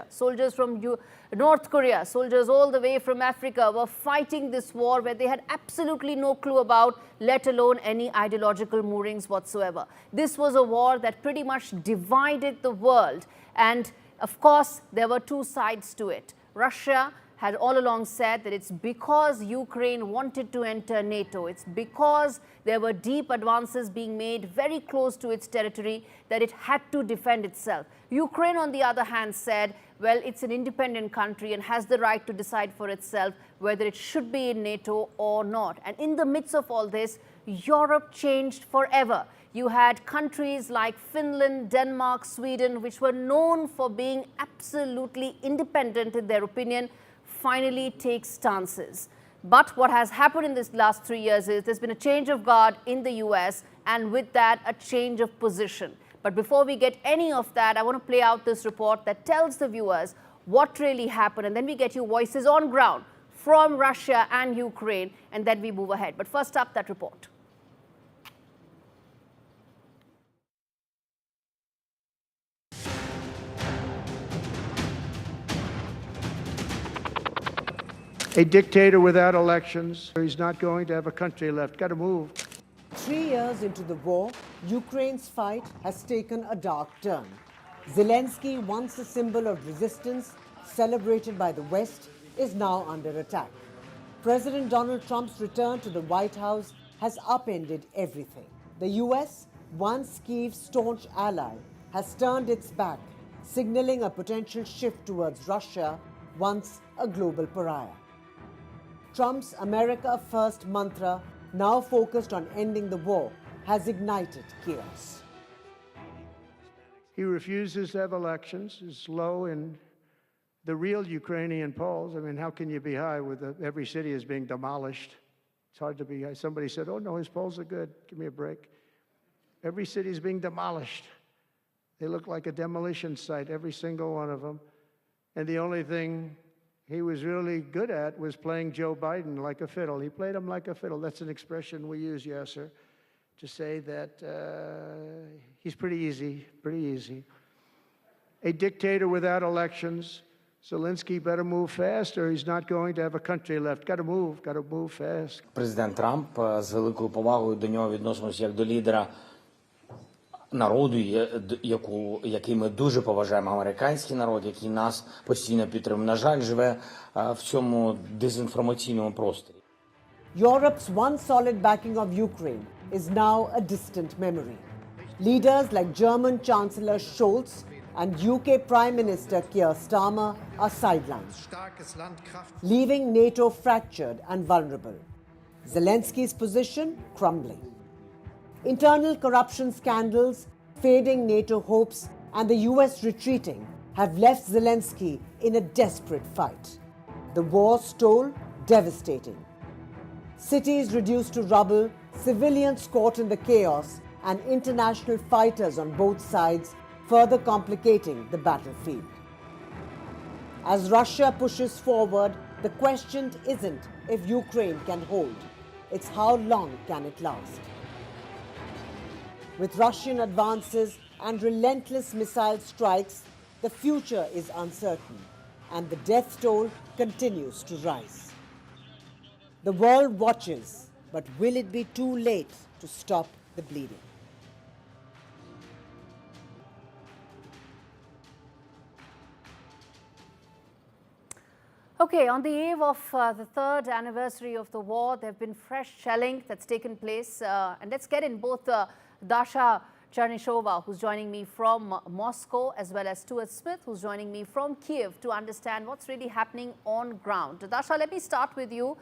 Soldiers from North Korea, soldiers all the way from Africa were fighting this war where they had absolutely no clue about, let alone any ideological moorings whatsoever. This was a war that pretty much divided the world. And of course, there were two sides to it. Russia had all along said that it's because Ukraine wanted to enter NATO, it's because there were deep advances being made very close to its territory that it had to defend itself. Ukraine, on the other hand, said, well, it's an independent country and has the right to decide for itself whether it should be in NATO or not. And in the midst of all this, Europe changed forever. You had countries like Finland, Denmark, Sweden, which were known for being absolutely independent in their opinion, finally take stances. But what has happened in this last 3 years is there's been a change of guard in the US, and with that, a change of position. But before we get any of that, I want to play out this report that tells the viewers what really happened, and then we get you voices on ground from Russia and Ukraine, and then we move ahead. But first up, that report. A dictator without elections. He's not going to have a country left. Got to move. 3 years into the war, Ukraine's fight has taken a dark turn. Zelensky, once a symbol of resistance, celebrated by the West, is now under attack. President Donald Trump's return to the White House has upended everything. The US, once Kyiv's staunch ally, has turned its back, signaling a potential shift towards Russia, once a global pariah. Trump's America First mantra, now focused on ending the war, has ignited chaos. He refuses to have elections. It's low in the real Ukrainian polls. I mean, how can you be high with every city is being demolished? It's hard to be high. Somebody said, oh, no, his polls are good. Give me a break. Every city is being demolished. They look like a demolition site, every single one of them. And the only thing he was really good at was playing Joe Biden like a fiddle. He played him like a fiddle. That's an expression we use, Yasser, to say that he's pretty easy. A dictator without elections. Zelensky better move fast or he's not going to have a country left. Got to move fast. Президент Трамп з великою повагою до нього відносимося як до лідера народу, який ми дуже поважаємо, американський народ, який нас постійно підтримує. На жаль, живе в цьому дезінформаційному просторі. Europe's once solid backing of Ukraine is now a distant memory. Leaders like German Chancellor Scholz and UK Prime Minister Keir Starmer are sidelined, leaving NATO fractured and vulnerable. Zelensky's position crumbling. Internal corruption scandals, fading NATO hopes, and the US retreating have left Zelensky in a desperate fight. The war's toll devastating. Cities reduced to rubble, civilians caught in the chaos, and international fighters on both sides further complicating the battlefield. As Russia pushes forward, the question isn't if Ukraine can hold, it's how long can it last. With Russian advances and relentless missile strikes, the future is uncertain and the death toll continues to rise. The world watches, but will it be too late to stop the bleeding? Okay, on the eve of the third anniversary of the war, there have been fresh shelling that's taken place. And let's get in both Dasha Chernyshova, who's joining me from Moscow, as well as Stuart Smith, who's joining me from Kiev to understand what's really happening on ground. Dasha, let me start with you.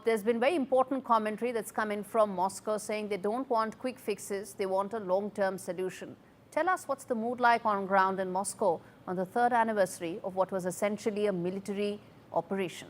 There's been very important commentary that's come in from Moscow saying they don't want quick fixes, they want a long-term solution. Tell us what's the mood like on ground in Moscow on the third anniversary of what was essentially a military operation.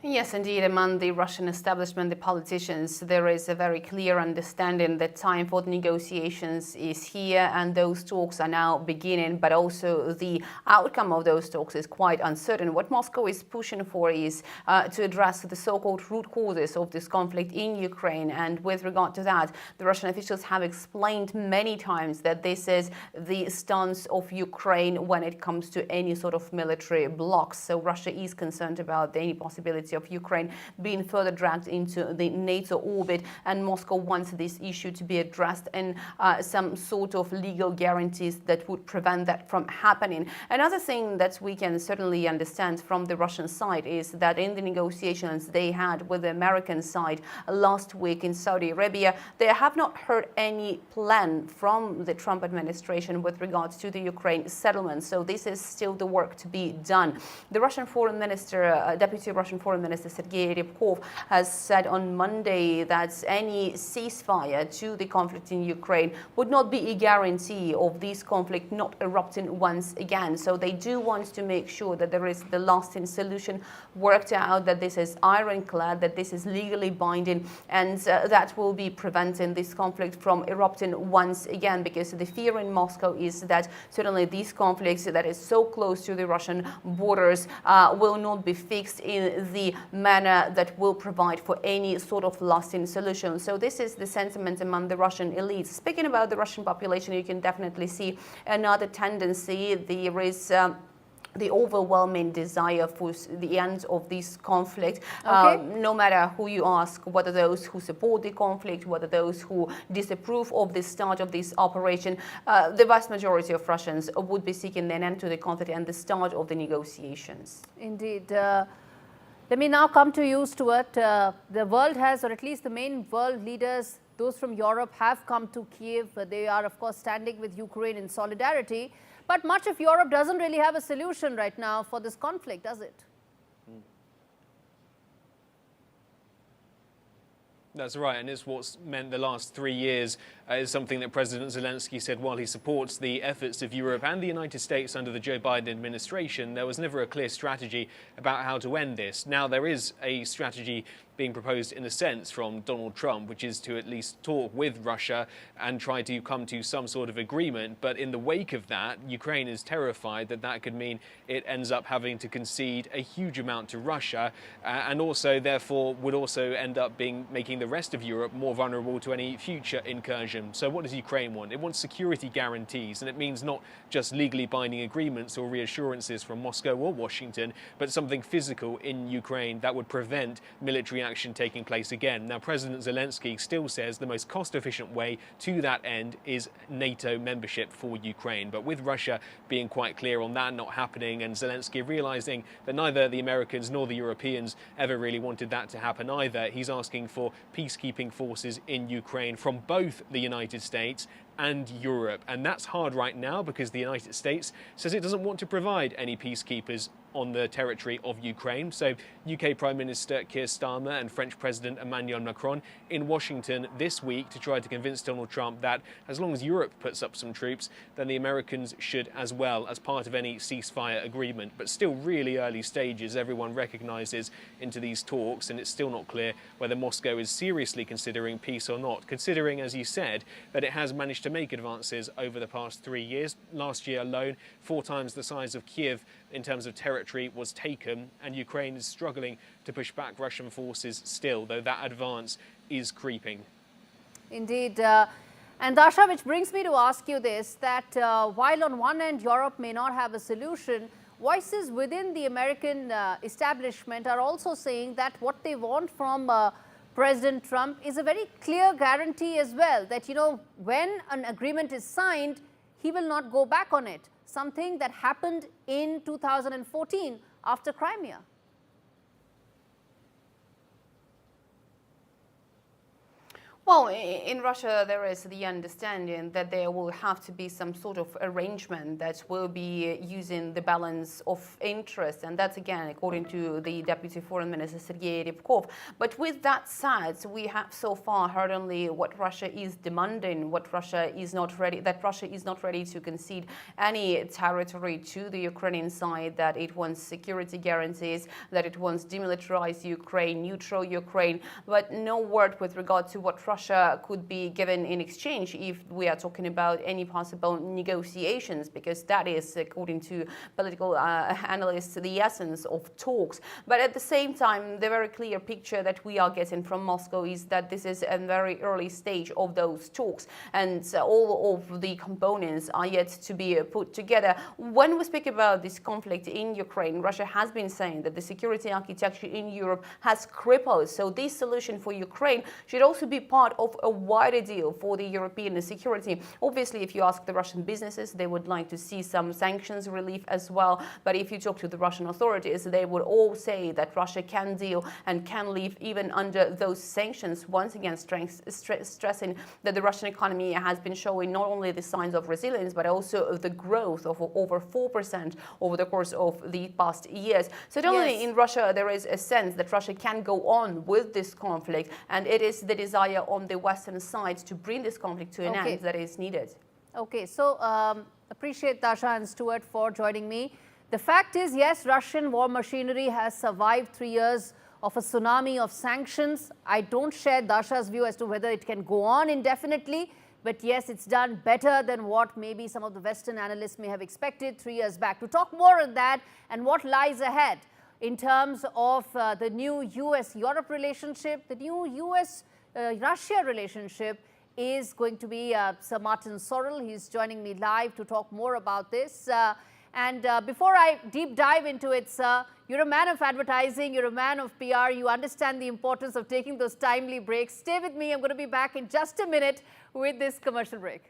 Yes, indeed. Among the Russian establishment, the politicians, there is a very clear understanding that time for the negotiations is here and those talks are now beginning, but also the outcome of those talks is quite uncertain. What Moscow is pushing for is to address the so-called root causes of this conflict in Ukraine. And with regard to that, the Russian officials have explained many times that this is the stance of Ukraine when it comes to any sort of military blocks. So Russia is concerned about any possibility of Ukraine being further dragged into the NATO orbit, and Moscow wants this issue to be addressed and some sort of legal guarantees that would prevent that from happening. Another thing that we can certainly understand from the Russian side is that in the negotiations they had with the American side last week in Saudi Arabia, they have not heard any plan from the Trump administration with regards to the Ukraine settlement. So this is still the work to be done. The Russian Foreign Minister, Deputy Russian Foreign Minister Sergei Ryabkov has said on Monday that any ceasefire to the conflict in Ukraine would not be a guarantee of this conflict not erupting once again. So they do want to make sure that there is the lasting solution worked out, that this is ironclad, that this is legally binding, and that will be preventing this conflict from erupting once again, because the fear in Moscow is that certainly these conflicts that is so close to the Russian borders will not be fixed in the manner that will provide for any sort of lasting solution. So this is the sentiment among the Russian elites. Speaking about the Russian population, you can definitely see another tendency. There is the overwhelming desire for the end of this conflict. Okay. No matter who you ask, whether those who support the conflict, whether those who disapprove of the start of this operation, the vast majority of Russians would be seeking an end to the conflict and the start of the negotiations. Indeed. Let me now come to you, Stuart. The world has, or at least the main world leaders, those from Europe, have come to Kiev. They are, of course, standing with Ukraine in solidarity. But much of Europe doesn't really have a solution right now for this conflict, does it? That's right, and it's what's meant the last 3 years is something that President Zelensky said while he supports the efforts of Europe and the United States under the Joe Biden administration. There was never a clear strategy about how to end this. Now there is a strategy being proposed in a sense from Donald Trump, which is to at least talk with Russia and try to come to some sort of agreement. But in the wake of that, Ukraine is terrified that that could mean it ends up having to concede a huge amount to Russia and also therefore would also end up making the rest of Europe more vulnerable to any future incursion. So what does Ukraine want? It wants security guarantees, and it means not just legally binding agreements or reassurances from Moscow or Washington, but something physical in Ukraine that would prevent military action taking place again. Now, President Zelensky still says the most cost-efficient way to that end is NATO membership for Ukraine. But with Russia being quite clear on that not happening, and Zelensky realizing that neither the Americans nor the Europeans ever really wanted that to happen either, he's asking for peacekeeping forces in Ukraine from both the United States and Europe. And that's hard right now because the United States says it doesn't want to provide any peacekeepers on the territory of Ukraine. So UK Prime Minister Keir Starmer and French President Emmanuel Macron in Washington this week to try to convince Donald Trump that as long as Europe puts up some troops, then the Americans should as well, as part of any ceasefire agreement. But still really early stages, everyone recognises into these talks, and it's still not clear whether Moscow is seriously considering peace or not, considering, as you said, that it has managed to make advances over the past 3 years. Last year alone, 4 times the size of Kiev in terms of territory was taken, and Ukraine is struggling to push back Russian forces still, though that advance is creeping. Indeed. And Dasha, which brings me to ask you this, that while on one end Europe may not have a solution, voices within the American establishment are also saying that what they want from President Trump is a very clear guarantee as well, that, you know, when an agreement is signed, he will not go back on it. Something that happened in 2014 after Crimea. Well, in Russia, there is the understanding that there will have to be some sort of arrangement that will be using the balance of interest. And that's, again, according to the Deputy Foreign Minister, Sergei Ryabkov. But with that said, we have so far heard only what Russia is demanding, what Russia is not ready, that Russia is not ready to concede any territory to the Ukrainian side, that it wants security guarantees, that it wants demilitarized Ukraine, neutral Ukraine, but no word with regard to what Russia could be given in exchange if we are talking about any possible negotiations, because that is, according to political analysts, the essence of talks. But at the same time, the very clear picture that we are getting from Moscow is that this is a very early stage of those talks, and all of the components are yet to be put together. When we speak about this conflict in Ukraine, Russia has been saying that the security architecture in Europe has crippled. So this solution for Ukraine should also be part of a wider deal for the European security. Obviously, if you ask the Russian businesses, they would like to see some sanctions relief as well. But if you talk to the Russian authorities, they would all say that Russia can deal and can live even under those sanctions, once again stressing that the Russian economy has been showing not only the signs of resilience, but also the growth of over 4% over the course of the past years. So not only in Russia, there is a sense that Russia can go on with this conflict, and it is the desire on the Western side to bring this conflict to an end that is needed. Okay, so appreciate Dasha and Stuart for joining me. The fact is, yes, Russian war machinery has survived 3 years of a tsunami of sanctions. I don't share Dasha's view as to whether it can go on indefinitely, but yes, it's done better than what maybe some of the Western analysts may have expected 3 years back. To talk more on that and what lies ahead in terms of the new US-Europe relationship, the new US-Russia relationship, is going to be Sir Martin Sorrell. He's joining me live to talk more about this. And before I deep dive into it, sir, you're a man of advertising, you're a man of PR, you understand the importance of taking those timely breaks. Stay with me, I'm going to be back in just a minute with this commercial break.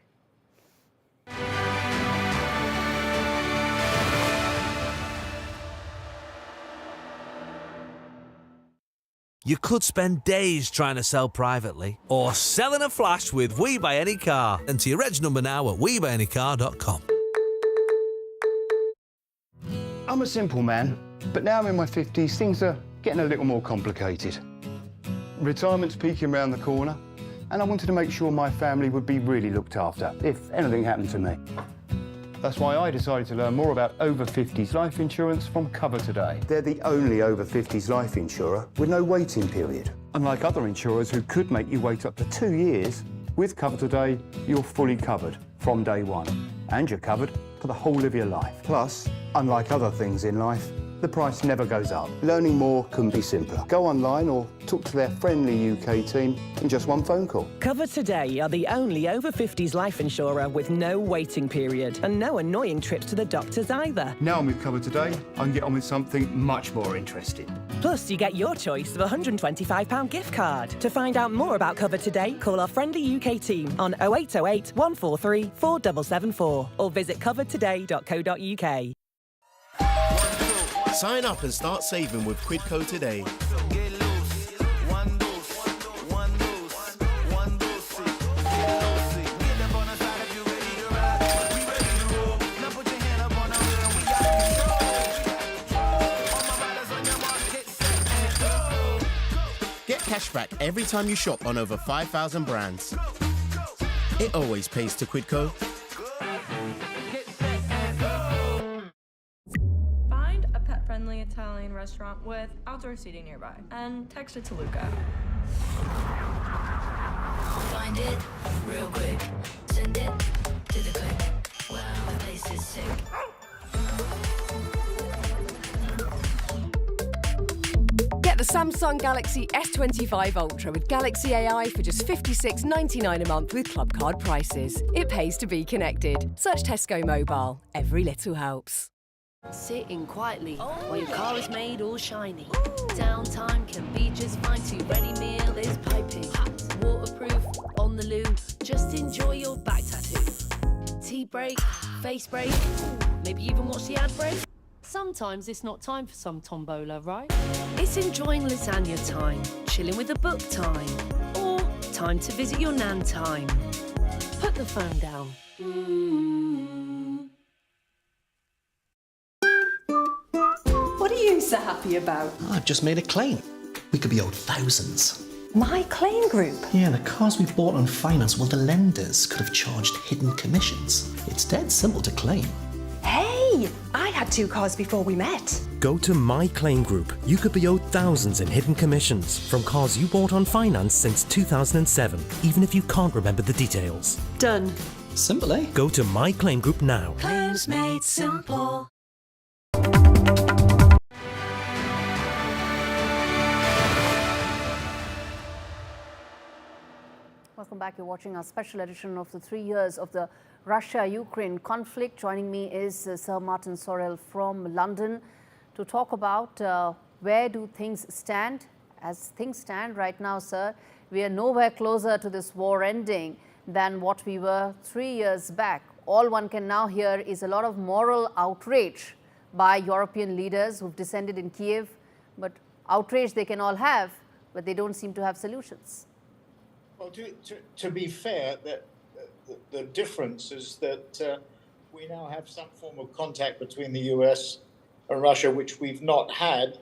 You could spend days trying to sell privately or sell in a flash with We Buy Any Car. Enter your reg number now at webuyanycar.com. I'm a simple man, but now I'm in my 50s, things are getting a little more complicated. Retirement's peeking around the corner, and I wanted to make sure my family would be really looked after if anything happened to me. That's why I decided to learn more about over 50s life insurance from Cover Today. They're the only over 50s life insurer with no waiting period. Unlike other insurers who could make you wait up to 2 years, with Cover Today, you're fully covered from day one. And you're covered for the whole of your life. Plus, unlike other things in life, the price never goes up. Learning more couldn't be simpler. Go online or talk to their friendly UK team in just one phone call. Cover Today are the only over 50s life insurer with no waiting period and no annoying trips to the doctors either. Now I'm with Cover Today, I can get on with something much more interesting. Plus, you get your choice of a £125 gift card. To find out more about Cover Today, call our friendly UK team on 0808 143 4774 or visit covertoday.co.uk. Sign up and start saving with Quidco today. Get cashback every time you shop on over 5,000 brands. It always pays to Quidco. Friendly Italian restaurant with outdoor seating nearby, and text it to Luca. Find it real quick, send it to the click. Wow, the place is sick. Get the Samsung Galaxy S25 Ultra with Galaxy AI for just $56.99 a month with club card prices. It pays to be connected. Search Tesco Mobile. Every little helps. Sitting quietly while your car is made all shiny. Downtime can be just fine too. Ready meal is piping hot. Waterproof on the loo. Just enjoy your back tattoo. Tea break, face break, maybe even watch the ad break. Sometimes it's not time for some tombola, right? It's enjoying lasagna time, chilling with a book time, or time to visit your nan time. Put the phone down. What are you so happy about? I've just made a claim. We could be owed thousands. My claim group? Yeah, the cars we bought on finance, well, the lenders could have charged hidden commissions. It's dead simple to claim. Hey, I had 2 cars before we met. Go to My Claim Group. You could be owed thousands in hidden commissions from cars you bought on finance since 2007, even if you can't remember the details. Done. Simple, eh? Go to My Claim Group now. Claims made simple. Welcome back. You're watching our special edition of the 3 years of the Russia-Ukraine conflict. Joining me is Sir Martin Sorrell from London to talk about where do things stand. As things stand right now, sir, we are nowhere closer to this war ending than what we were 3 years back. All one can now hear is a lot of moral outrage by European leaders who've descended in Kiev. But outrage they can all have, but they don't seem to have solutions. Well, to be fair, the difference is that we now have some form of contact between the US and Russia, which we've not had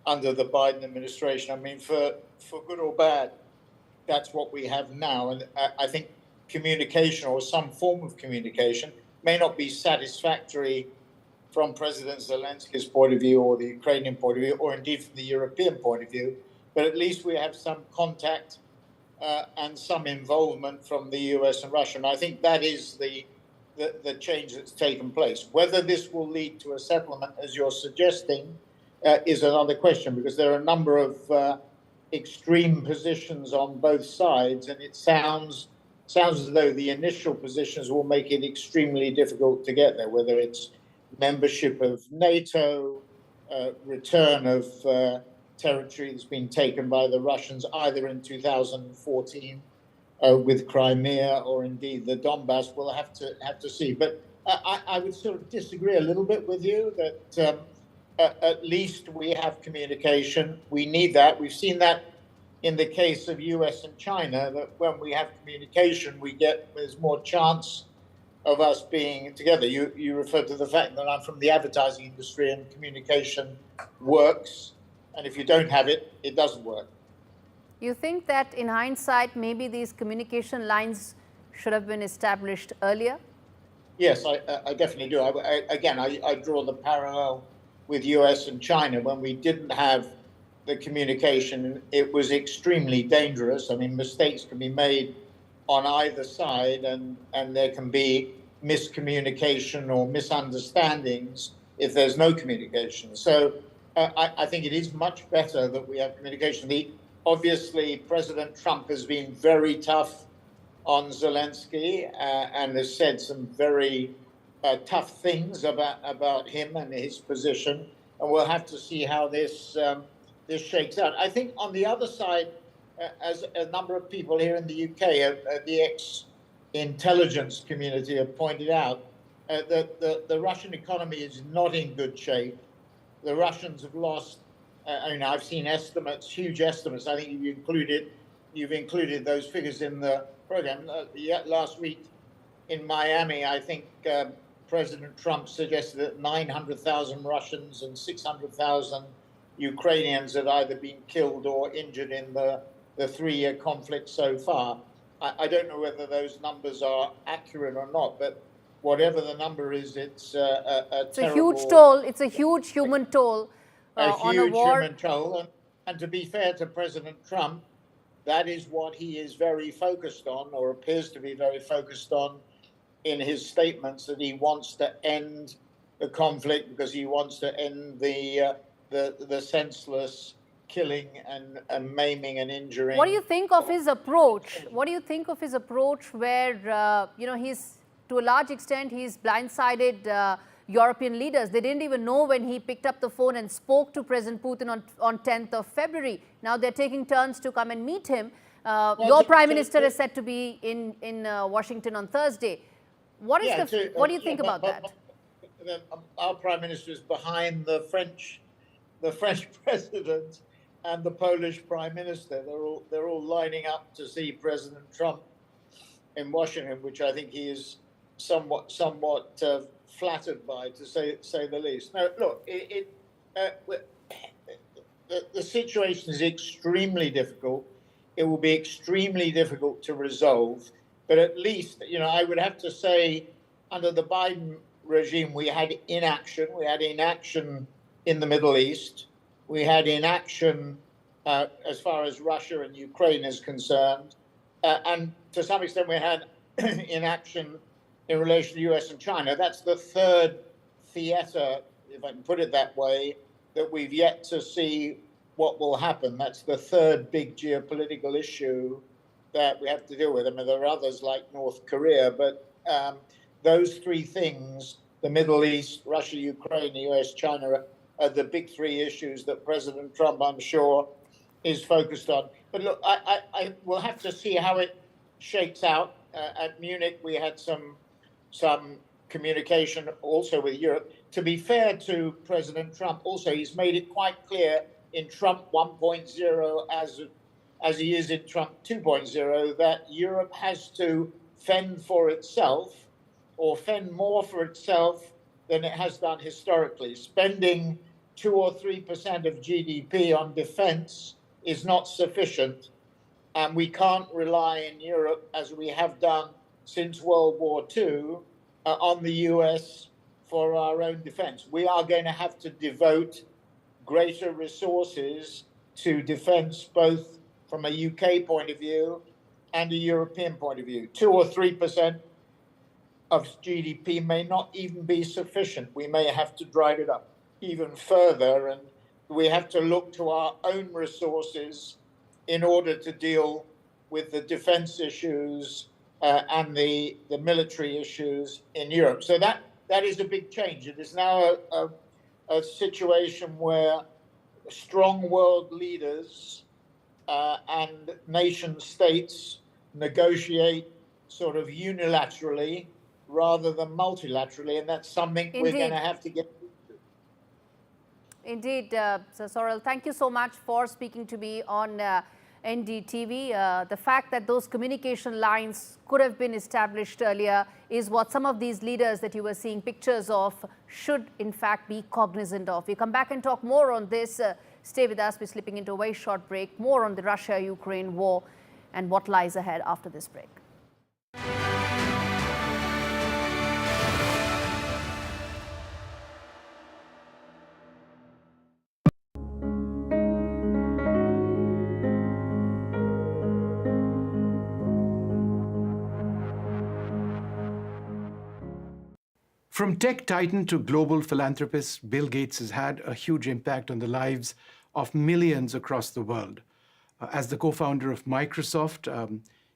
under the Biden administration. I mean, for good or bad, that's what we have now. And I think communication or some form of communication may not be satisfactory from President Zelensky's point of view or the Ukrainian point of view, or indeed from the European point of view, but at least we have some contact and some involvement from the US and Russia. And I think that is the change that's taken place. Whether this will lead to a settlement, as you're suggesting, is another question, because there are a number of extreme positions on both sides, and it sounds as though the initial positions will make it extremely difficult to get there, whether it's membership of NATO, return of territory that's been taken by the Russians either in 2014 with Crimea or indeed the Donbass. We'll have to see. But I would sort of disagree a little bit with you that at least we have communication. We need that. We've seen that in the case of US and China, that when we have communication, there's more chance of us being together. You referred to the fact that I'm from the advertising industry and communication works. And if you don't have it, it doesn't work. You think that in hindsight, maybe these communication lines should have been established earlier? Yes, I definitely do. I draw the parallel with US and China. When we didn't have the communication, it was extremely dangerous. I mean, mistakes can be made on either side, and there can be miscommunication or misunderstandings if there's no communication. So I think it is much better that we have communication. Obviously, President Trump has been very tough on Zelensky and has said some very tough things about him and his position. And we'll have to see how this shakes out. I think on the other side, as a number of people here in the UK, the ex-intelligence community have pointed out, that the Russian economy is not in good shape. The Russians have lost, I've seen estimates, huge estimates. I think you've included those figures in the program. Last week in Miami, I think President Trump suggested that 900,000 Russians and 600,000 Ukrainians had either been killed or injured in the 3-year conflict so far. I don't know whether those numbers are accurate or not, but whatever the number is, it's a huge toll. It's a huge human toll on a war. Human toll. And to be fair to President Trump, that is what he is very focused on, or appears to be very focused on in his statements, that he wants to end the conflict because he wants to end the senseless killing and maiming and injuring. What do you think of his approach? What do you think of his approach where, he's, to a large extent, he's blindsided European leaders? They didn't even know when he picked up the phone and spoke to President Putin on 10th of February. Now they're taking turns to come and meet him. Your Prime Minister is set to be in Washington on Thursday. What do you think about that? Our Prime Minister is behind the French President and the Polish Prime Minister. They're all lining up to see President Trump in Washington, which I think he is somewhat flattered by, to say the least. Now, look, the situation is extremely difficult. It will be extremely difficult to resolve, but at least, I would have to say, under the Biden regime, we had inaction. We had inaction in the Middle East. We had inaction as far as Russia and Ukraine is concerned. And to some extent, we had inaction in relation to the US and China. That's the third theater, if I can put it that way, that we've yet to see what will happen. That's the third big geopolitical issue that we have to deal with. I mean, there are others like North Korea, but those three things, the Middle East, Russia, Ukraine, the US, China, are the big three issues that President Trump, I'm sure, is focused on. But look, I will have to see how it shakes out. At Munich, we had some communication also with Europe. To be fair to President Trump, also, he's made it quite clear in Trump 1.0 as he is in Trump 2.0 that Europe has to fend for itself, or fend more for itself than it has done historically. Spending 2 or 3% of GDP on defense is not sufficient, and we can't rely in Europe, as we have done since World War II, on the US for our own defense. We are going to have to devote greater resources to defense, both from a UK point of view and a European point of view. 2 or 3% of GDP may not even be sufficient. We may have to drive it up even further, and we have to look to our own resources in order to deal with the defense issues and the military issues in Europe. So that is a big change. It is now a situation where strong world leaders and nation states negotiate sort of unilaterally rather than multilaterally, and that's something we're going to have to get used to. Indeed, Sir Sorrell, thank you so much for speaking to me on NDTV. The fact that those communication lines could have been established earlier is what some of these leaders that you were seeing pictures of should in fact be cognizant of. We come back and talk more on this. Stay with us. We're slipping into a very short break. More on the Russia-Ukraine war and what lies ahead after this break. From tech titan to global philanthropist, Bill Gates has had a huge impact on the lives of millions across the world. As the co-founder of Microsoft,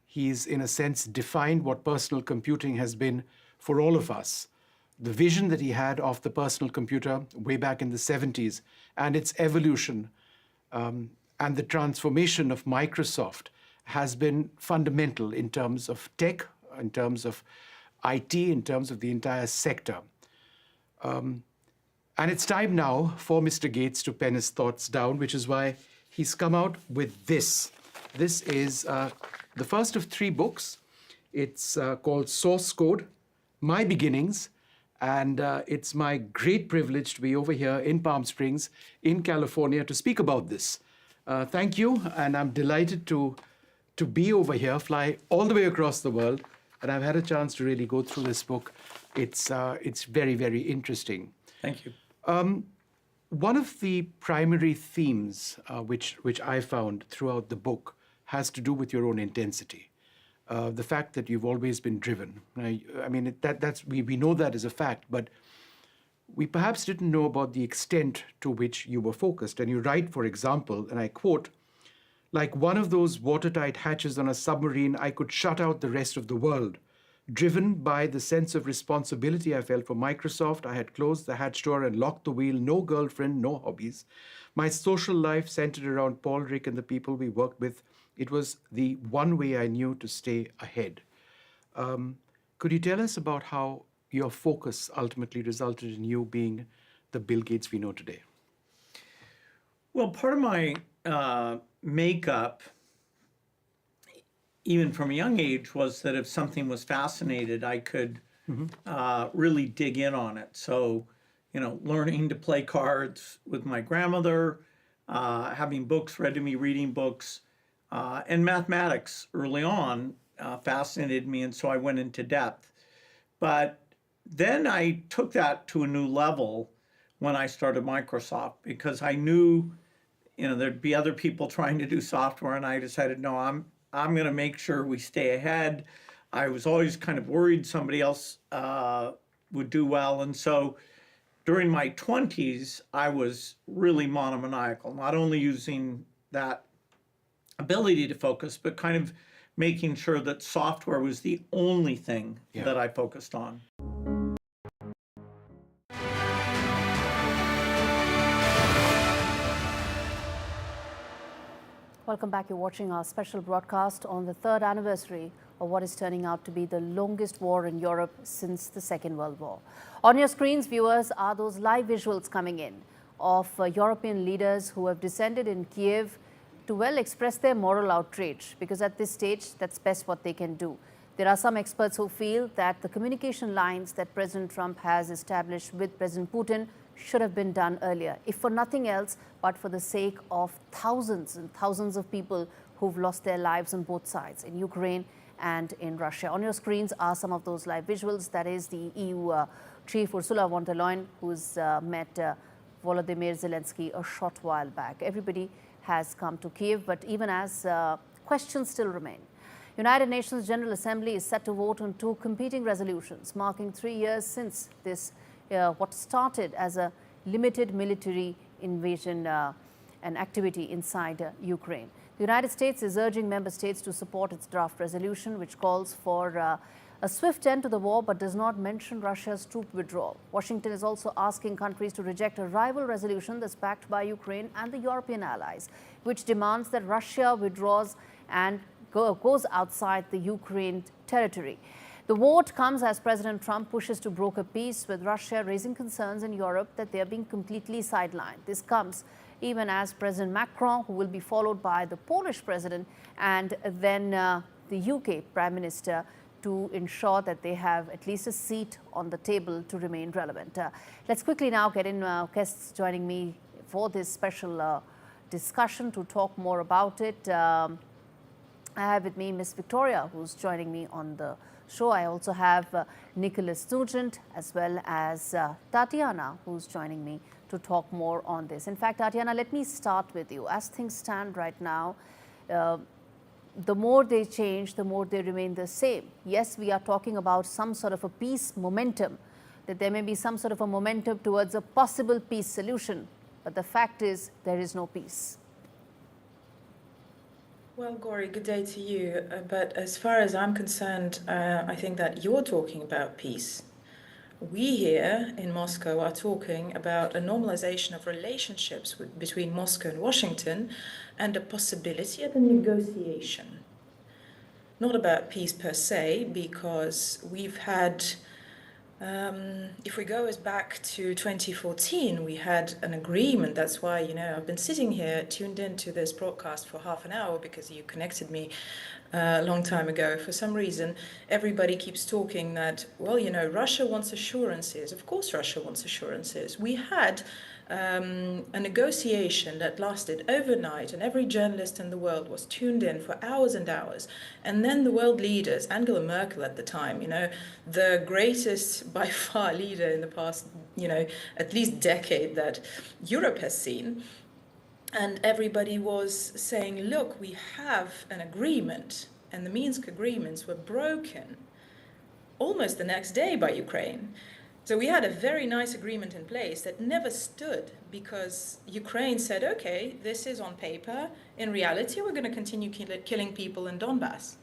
he's in a sense defined what personal computing has been for all of us. The vision that he had of the personal computer way back in the 70s and its evolution and the transformation of Microsoft has been fundamental in terms of tech, in terms of IT, in terms of the entire sector. And it's time now for Mr. Gates to pen his thoughts down, which is why he's come out with this. This is the first of 3 books. It's called Source Code, My Beginnings, and it's my great privilege to be over here in Palm Springs, in California, to speak about this. Thank you, and I'm delighted to be over here, fly all the way across the world, and I've had a chance to really go through this book. It's very, very interesting. Thank you. One of the primary themes which I found throughout the book has to do with your own intensity. The fact that you've always been driven. I mean, we know that as a fact, but we perhaps didn't know about the extent to which you were focused. And you write, for example, and I quote, "Like one of those watertight hatches on a submarine, I could shut out the rest of the world. Driven by the sense of responsibility I felt for Microsoft, I had closed the hatch door and locked the wheel. No girlfriend, no hobbies. My social life centered around Paul, Rick, and the people we worked with. It was the one way I knew to stay ahead." Could you tell us about how your focus ultimately resulted in you being the Bill Gates we know today? Well, part of my makeup, even from a young age, was that if something was fascinated, I could really dig in on it. So, learning to play cards with my grandmother, having books read to me, reading books, and mathematics early on fascinated me, and so I went into depth. But then I took that to a new level when I started Microsoft, because I knew, there'd be other people trying to do software, and I decided, no, I'm going to make sure we stay ahead. I was always kind of worried somebody else would do well, and so during my 20s, I was really monomaniacal, not only using that ability to focus, but kind of making sure that software was the only thing that I focused on. Welcome back. You're watching our special broadcast on the 3rd anniversary of what is turning out to be the longest war in Europe since the Second World War. On your screens, viewers, are those live visuals coming in of European leaders who have descended in Kiev to, well, express their moral outrage, because at this stage, that's best what they can do. There are some experts who feel that the communication lines that President Trump has established with President Putin should have been done earlier, if for nothing else, but for the sake of thousands and thousands of people who've lost their lives on both sides, in Ukraine and in Russia. On your screens are some of those live visuals. That is the EU Chief Ursula von der Leyen, who's met Vladimir Zelensky a short while back. Everybody has come to Kiev, but even as questions still remain. United Nations General Assembly is set to vote on 2 competing resolutions, marking 3 years since this what started as a limited military invasion and activity inside Ukraine. The United States is urging member states to support its draft resolution, which calls for a swift end to the war but does not mention Russia's troop withdrawal. Washington is also asking countries to reject a rival resolution that's backed by Ukraine and the European allies, which demands that Russia withdraws and goes outside the Ukraine territory. The vote comes as President Trump pushes to broker peace with Russia, raising concerns in Europe that they are being completely sidelined. This comes even as President Macron, who will be followed by the Polish president and then the UK Prime Minister, to ensure that they have at least a seat on the table to remain relevant. Let's quickly now get in guests joining me for this special discussion to talk more about it. I have with me Miss Victoria, who's joining me on the show. I also have Nicholas Nugent, as well as Tatiana, who's joining me to talk more on this. In fact, Tatiana, let me start with you. As things stand right now, the more they change, the more they remain the same. Yes, we are talking about some sort of a peace momentum, that there may be some sort of a momentum towards a possible peace solution, but the fact is there is no peace. Well, Gaurie, good day to you. But as far as I'm concerned, I think that you're talking about peace. We here in Moscow are talking about a normalization of relationships between Moscow and Washington and a possibility of a negotiation. Not about peace per se, because we've had, if we go as back to 2014, we had an agreement. That's why, I've been sitting here tuned into this broadcast for half an hour, because you connected me a long time ago. For some reason, everybody keeps talking that, well, Russia wants assurances. Of course Russia wants assurances. We had a negotiation that lasted overnight, and every journalist in the world was tuned in for hours and hours. And then the world leaders, Angela Merkel at the time, the greatest by far leader in the past, at least decade that Europe has seen, and everybody was saying, look, we have an agreement, and the Minsk agreements were broken almost the next day by Ukraine. So we had a very nice agreement in place that never stood, because Ukraine said, okay, this is on paper. In reality, we're going to continue killing people in Donbass.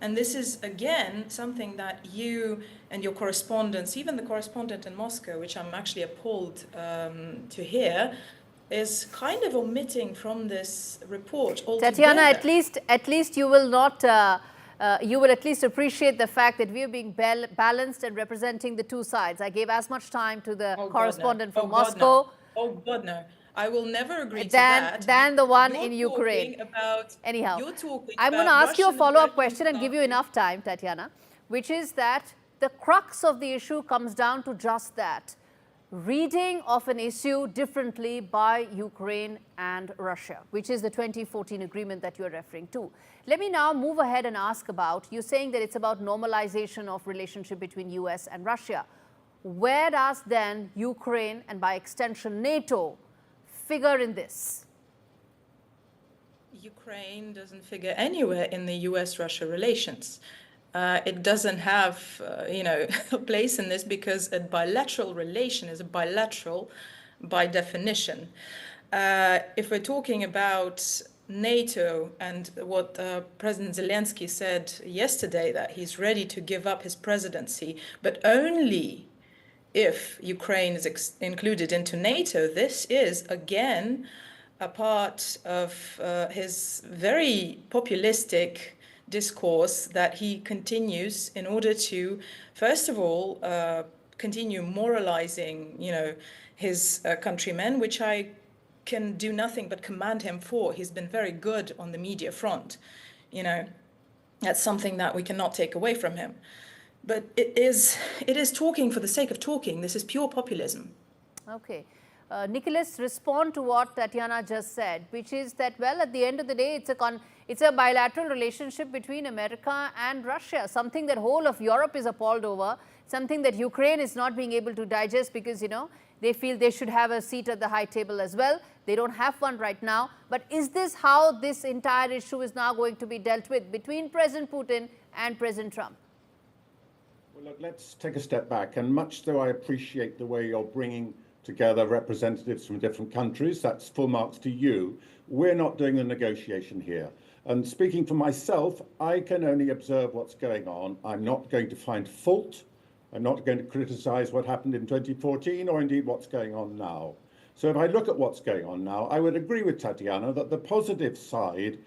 And this is, again, something that you and your correspondents, even the correspondent in Moscow, which I'm actually appalled to hear, is kind of omitting from this report altogether. Tatiana, at least you will not, you will at least appreciate the fact that we are being balanced and representing the two sides. I gave as much time to the correspondent from Moscow. Oh God, no. I will never agree to than, that. than the one You're in Ukraine. talking about, Anyhow, you're talking I'm going to about ask you a Russian follow-up American question and give you enough time, Tatiana, which is that the crux of the issue comes down to just that. Reading of an issue differently by Ukraine and Russia, which is the 2014 agreement that you're referring to. Let me now move ahead and ask about, you're saying that it's about normalization of relationship between US and Russia. Where does then Ukraine and by extension NATO figure in this? Ukraine doesn't figure anywhere in the US-Russia relations. It doesn't have, a place in this because a bilateral relation is a bilateral by definition. If we're talking about NATO and what President Zelensky said yesterday, that he's ready to give up his presidency, but only if Ukraine is included into NATO, this is, again, a part of his very populistic discourse that he continues in order to, first of all, continue moralizing, his countrymen, which I can do nothing but commend him for. He's been very good on the media front. That's something that we cannot take away from him. But it is talking for the sake of talking. This is pure populism. Okay. Nicholas, respond to what Tatiana just said, which is that, well, at the end of the day, it's a bilateral relationship between America and Russia, something that whole of Europe is appalled over, something that Ukraine is not being able to digest because, they feel they should have a seat at the high table as well. They don't have one right now. But is this how this entire issue is now going to be dealt with between President Putin and President Trump? Well, look, let's take a step back. And much though I appreciate the way you're bringing together representatives from different countries, that's full marks to you. We're not doing the negotiation here. And speaking for myself, I can only observe what's going on. I'm not going to find fault. I'm not going to criticize what happened in 2014 or indeed what's going on now. So if I look at what's going on now, I would agree with Tatiana that the positive side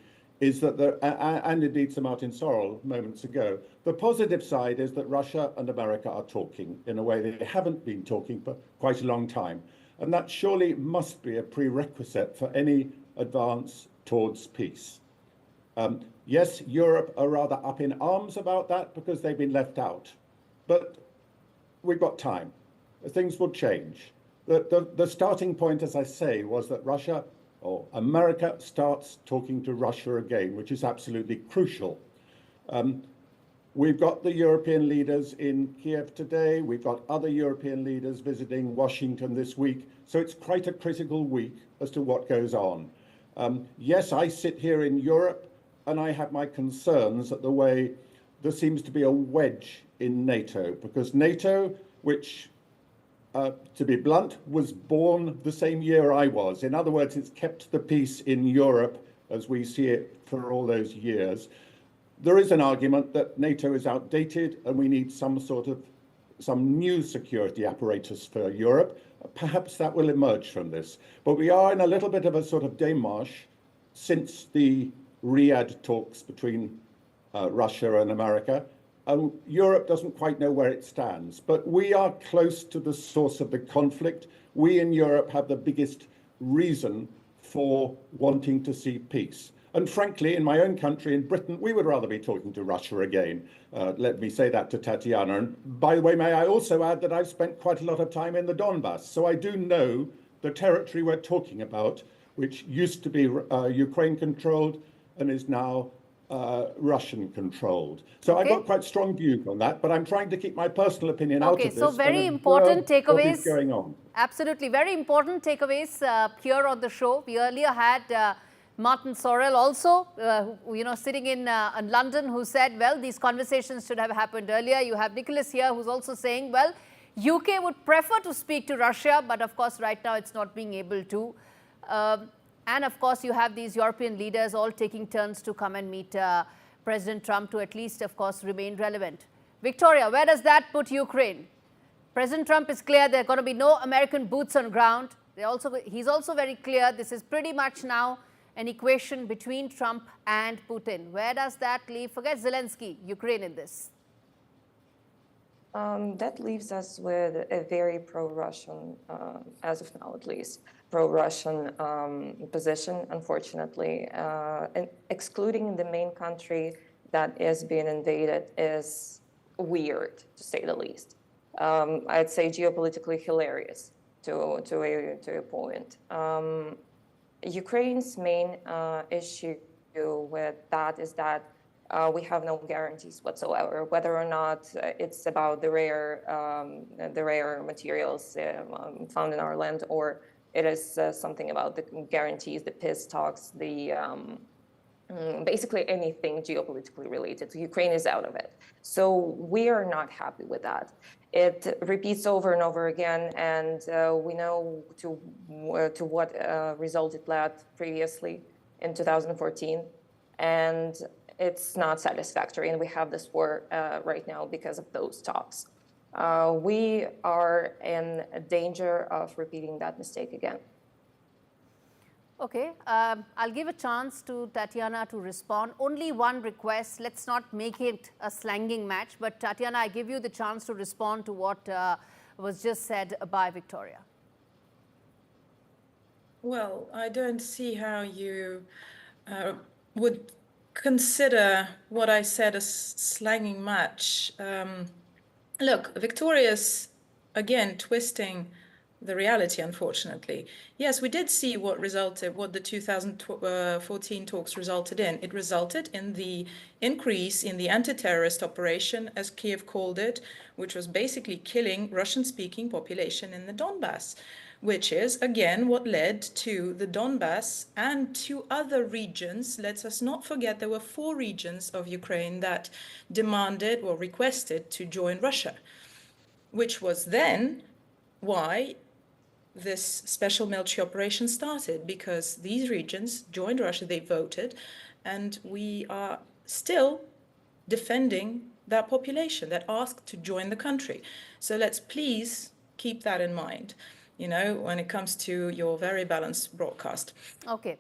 is that, and indeed Sir Martin Sorrell moments ago, the positive side is that Russia and America are talking in a way they haven't been talking for quite a long time. And that surely must be a prerequisite for any advance towards peace. Yes, Europe are rather up in arms about that because they've been left out. But we've got time. Things will change. The starting point, as I say, was that Russia or America starts talking to Russia again, which is absolutely crucial. We've got the European leaders in Kiev today. We've got other European leaders visiting Washington this week. So it's quite a critical week as to what goes on. Yes, I sit here in Europe and I have my concerns at the way there seems to be a wedge in NATO, because NATO, which to be blunt, was born the same year I was. In other words, it's kept the peace in Europe as we see it for all those years. There is an argument that NATO is outdated and we need some new security apparatus for Europe. Perhaps that will emerge from this. But we are in a little bit of a sort of démarche since the Riyadh talks between Russia and America. Europe doesn't quite know where it stands, but we are close to the source of the conflict. We in Europe have the biggest reason for wanting to see peace. And frankly, in my own country, in Britain, we would rather be talking to Russia again. Let me say that to Tatiana. And by the way, may I also add that I've spent quite a lot of time in the Donbass, so I do know the territory we're talking about, which used to be Ukraine-controlled and is now Russian-controlled. So I've got quite strong views on that, but I'm trying to keep my personal opinion out of this. So very important takeaways. What is going on? Absolutely, very important takeaways here on the show. We earlier had Martin Sorrell also, sitting in London, who said, well, these conversations should have happened earlier. You have Nicholas here, who's also saying, well, UK would prefer to speak to Russia, but of course, right now it's not being able to. And of course, you have these European leaders all taking turns to come and meet President Trump to at least, of course, remain relevant. Victoria, where does that put Ukraine? President Trump is clear there are going to be no American boots on ground. He's also very clear this is pretty much now an equation between Trump and Putin. Where does that leave? Forget Zelensky, Ukraine in this. That leaves us with a very pro-Russian, as of now at least, pro-Russian position, unfortunately. And excluding the main country that is being invaded is weird, to say the least. I'd say geopolitically hilarious to a point. Ukraine's main issue with that is that we have no guarantees whatsoever, whether or not it's about the rare materials found in our land, or it is something about the guarantees, the peace talks, the basically anything geopolitically related. Ukraine is out of it. So we are not happy with that. It repeats over and over again, and we know to what result it led previously in 2014, and it's not satisfactory, and we have this war right now because of those talks. We are in danger of repeating that mistake again. Okay, I'll give a chance to Tatiana to respond. Only one request, let's not make it a slanging match, but Tatiana, I give you the chance to respond to what was just said by Victoria. Well, I don't see how you would consider what I said a slanging match. Look, Victoria's, again, twisting the reality, unfortunately. Yes, we did see what the 2014 talks resulted in. It resulted in the increase in the anti-terrorist operation, as Kiev called it, which was basically killing Russian-speaking population in the Donbass, which is, again, what led to the Donbass and to other regions. Let us not forget there were 4 regions of Ukraine that demanded or requested to join Russia, which was then why this special military operation started, because these regions joined Russia, they voted, and we are still defending that population that asked to join the country. So let's please keep that in mind, you know, when it comes to your very balanced broadcast. Okay.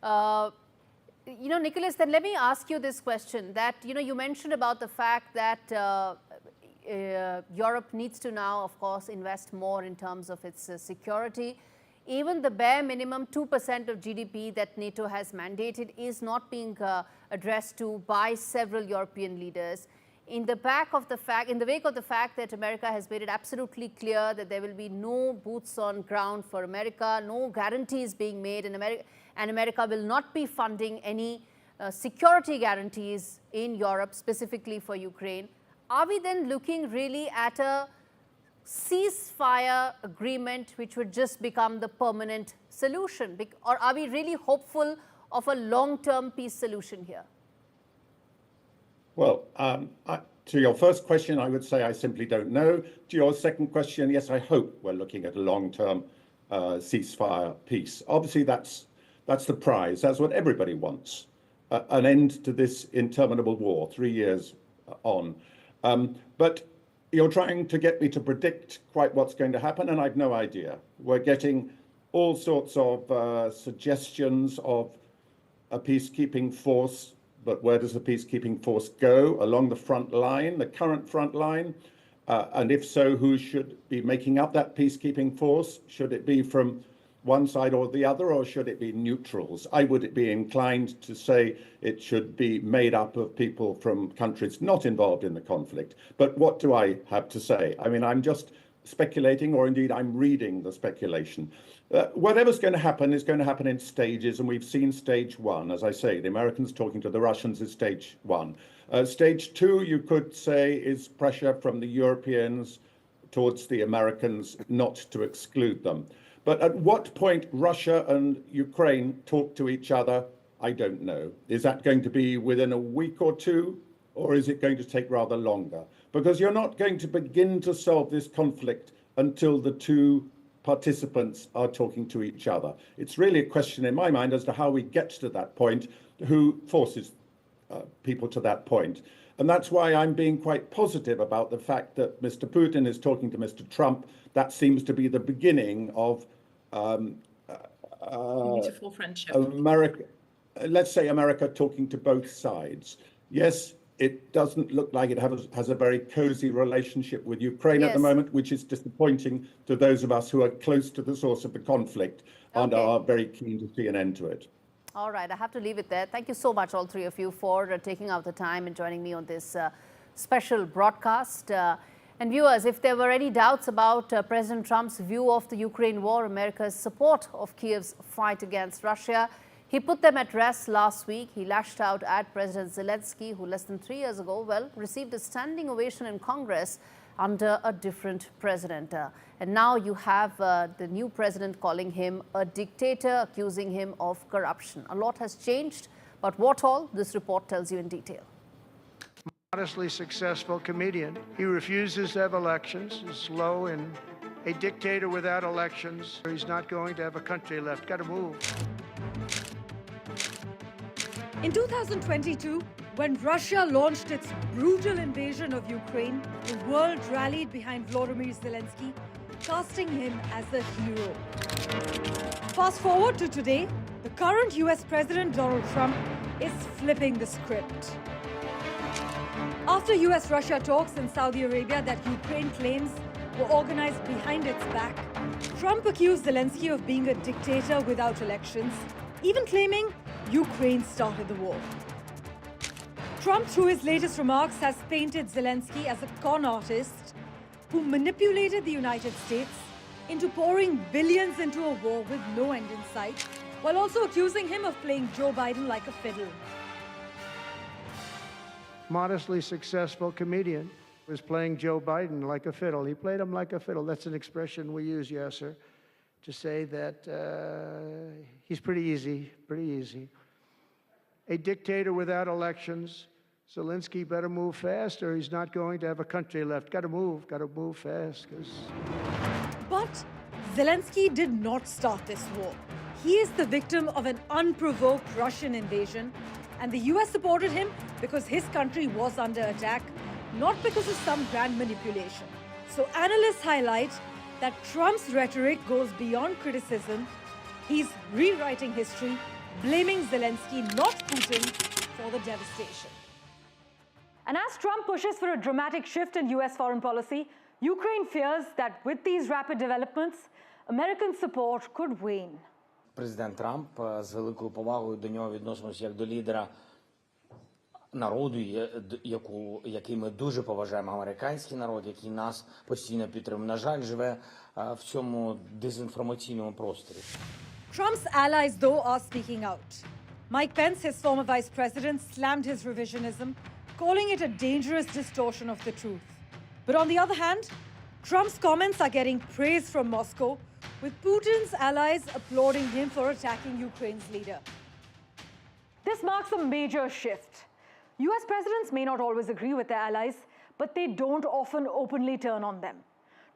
You know, Nicholas, then let me ask you this question that, you know, you mentioned about the fact that Europe needs to now, of course, invest more in terms of its security. Even the bare minimum 2% of GDP that NATO has mandated is not being addressed to by several European leaders. In the wake of the fact that America has made it absolutely clear that there will be no boots on ground for America, no guarantees being made, and America will not be funding any security guarantees in Europe, specifically for Ukraine. Are we then looking really at a ceasefire agreement which would just become the permanent solution? Or are we really hopeful of a long-term peace solution here? Well, to your first question, I would say I simply don't know. To your second question, yes, I hope we're looking at a long-term ceasefire peace. Obviously, that's the prize. That's what everybody wants, an end to this interminable war, 3 years on. But you're trying to get me to predict quite what's going to happen, and I've no idea. We're getting all sorts of suggestions of a peacekeeping force, but where does the peacekeeping force go? Along the front line, the current front line? And if so, who should be making up that peacekeeping force? Should it be from one side or the other, or should it be neutrals? I would be inclined to say it should be made up of people from countries not involved in the conflict. But what do I have to say? I mean, I'm just speculating, or indeed I'm reading the speculation. Whatever's going to happen is going to happen in stages, and we've seen stage 1. As I say, the Americans talking to the Russians is stage 1. Stage 2, you could say, is pressure from the Europeans towards the Americans not to exclude them. But at what point Russia and Ukraine talk to each other, I don't know. Is that going to be within a week or two, or is it going to take rather longer? Because you're not going to begin to solve this conflict until the two participants are talking to each other. It's really a question in my mind as to how we get to that point, who forces people to that point. And that's why I'm being quite positive about the fact that Mr. Putin is talking to Mr. Trump. That seems to be the beginning of beautiful friendship. America, let's say America talking to both sides. Yes, it doesn't look like it has a very cozy relationship with Ukraine at the moment, which is disappointing to those of us who are close to the source of the conflict and are very keen to see an end to it. All right, I have to leave it there. Thank you so much, all three of you, for taking out the time and joining me on this special broadcast. And viewers, if there were any doubts about President Trump's view of the Ukraine war, America's support of Kiev's fight against Russia, he put them at rest last week. He lashed out at President Zelensky, who less than 3 years ago, well, received a standing ovation in Congress under a different president. And now you have the new president calling him a dictator, accusing him of corruption. A lot has changed, but what all, this report tells you in detail. Modestly successful comedian. He refuses to have elections, is slow and a dictator without elections. He's not going to have a country left. Got to move. In 2022, when Russia launched its brutal invasion of Ukraine, the world rallied behind Vladimir Zelensky, casting him as a hero. Fast forward to today, the current US President Donald Trump is flipping the script. After US-Russia talks in Saudi Arabia that Ukraine claims were organized behind its back, Trump accused Zelensky of being a dictator without elections, even claiming Ukraine started the war. Trump, through his latest remarks, has painted Zelensky as a con artist who manipulated the United States into pouring billions into a war with no end in sight, while also accusing him of playing Joe Biden like a fiddle. Modestly successful comedian was playing Joe Biden like a fiddle. He played him like a fiddle. That's an expression we use, yes, sir, to say that he's pretty easy, A dictator without elections. Zelensky better move fast or he's not going to have a country left. Got to move fast. But Zelensky did not start this war. He is the victim of an unprovoked Russian invasion, and the US supported him because his country was under attack, not because of some grand manipulation. So analysts highlight that Trump's rhetoric goes beyond criticism. He's rewriting history, blaming Zelensky, not Putin, for the devastation. And as Trump pushes for a dramatic shift in US foreign policy, Ukraine fears that with these rapid developments, American support could wane. Президент Трамп з великою повагою до нього відносимося як до лідера народу, який ми дуже поважаємо, американський народ, який нас постійно підтримує. На жаль, живе в цьому дезінформаційному просторі. Trump's allies, though, are speaking out. Mike Pence, his former vice president, slammed his revisionism, calling it a dangerous distortion of the truth. But on the other hand, Trump's comments are getting praise from Moscow, with Putin's allies applauding him for attacking Ukraine's leader. This marks a major shift. US presidents may not always agree with their allies, but they don't often openly turn on them.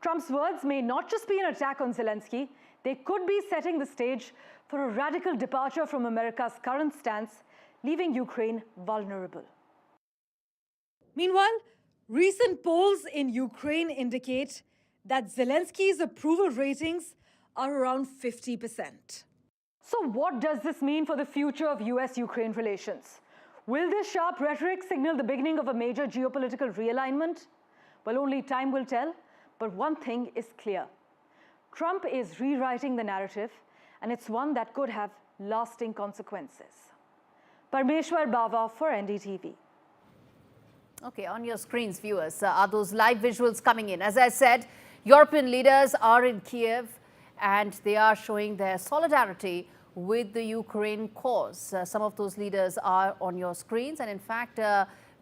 Trump's words may not just be an attack on Zelensky, they could be setting the stage for a radical departure from America's current stance, leaving Ukraine vulnerable. Meanwhile, recent polls in Ukraine indicate that Zelensky's approval ratings are around 50%. So what does this mean for the future of US-Ukraine relations? Will this sharp rhetoric signal the beginning of a major geopolitical realignment? Well, only time will tell, but one thing is clear. Trump is rewriting the narrative, and it's one that could have lasting consequences. Parmeshwar Bava for NDTV. Okay, on your screens, viewers, are those live visuals coming in. As I said, European leaders are in Kiev, and they are showing their solidarity with the Ukraine cause. Some of those leaders are on your screens, and in fact,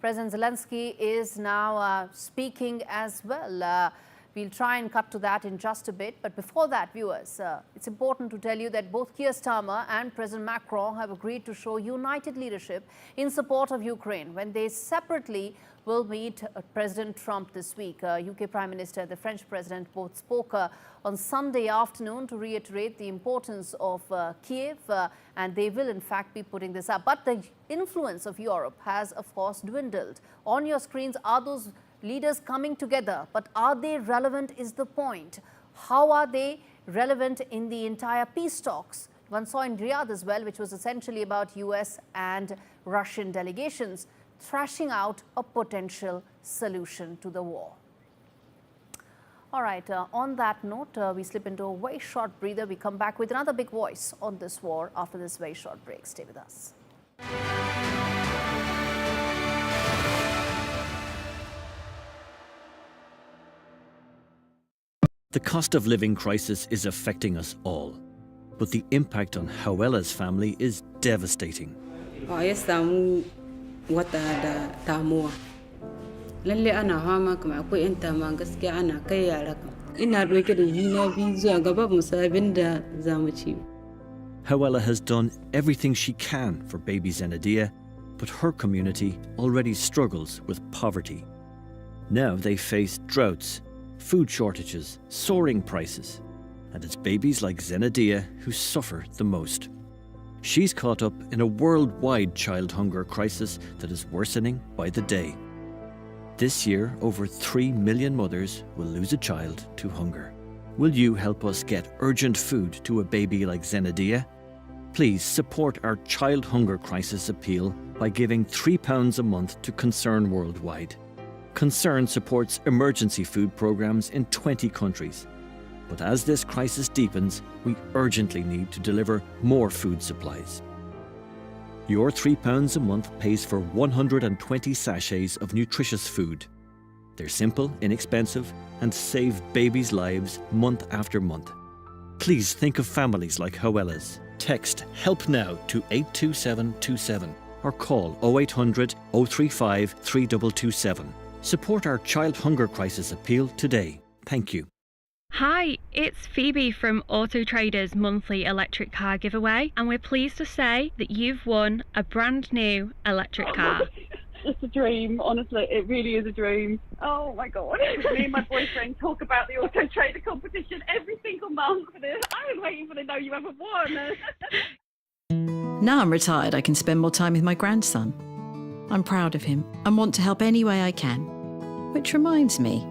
President Zelensky is now speaking as well. We'll try and cut to that in just a bit. But before that, viewers, it's important to tell you that both Keir Starmer and President Macron have agreed to show united leadership in support of Ukraine when they separately will meet President Trump this week. UK Prime Minister and the French President both spoke on Sunday afternoon to reiterate the importance of Kiev, and they will in fact be putting this up. But the influence of Europe has, of course, dwindled. On your screens are those leaders coming together, but are they relevant is the point. How are they relevant in the entire peace talks? One saw in Riyadh as well, which was essentially about US and Russian delegations. thrashing out a potential solution to the war. All right, on that note, we slip into a very short breather. We come back with another big voice on this war after this very short break. Stay with us. The cost of living crisis is affecting us all, but the impact on Hawela's family is devastating. lalle ana fama kuma akwai yan tama gaskiya ana kai yara kam ina doke da juna biyu zuwa gaba mu sabin da zamu ci. Hawela has done everything she can for baby Zenadia, but her community already struggles with poverty. Now they face droughts, food shortages, soaring prices, and it's babies like Zenadia who suffer the most. She's caught up in a worldwide child hunger crisis that is worsening by the day. This year, over 3 million mothers will lose a child to hunger. Will you help us get urgent food to a baby like Zenadia? Please support our child hunger crisis appeal by giving £3 a month to Concern Worldwide. Concern supports emergency food programs in 20 countries. But as this crisis deepens, we urgently need to deliver more food supplies. Your £3 a month pays for 120 sachets of nutritious food. They're simple, inexpensive, and save babies' lives month after month. Please think of families like Hawela's. Text HELP NOW to 82727 or call 0800 035 3227. Support our child hunger crisis appeal today. Thank you. Hi, it's Phoebe from Auto Trader's monthly electric car giveaway, and we're pleased to say that you've won a brand new electric car. It's a dream, honestly, it really is a dream. Oh my god, me and my boyfriend talk about the Auto Trader competition every single month. I was waiting for the know you ever won. Now I'm retired, I can spend more time with my grandson. I'm proud of him and want to help any way I can. Which reminds me,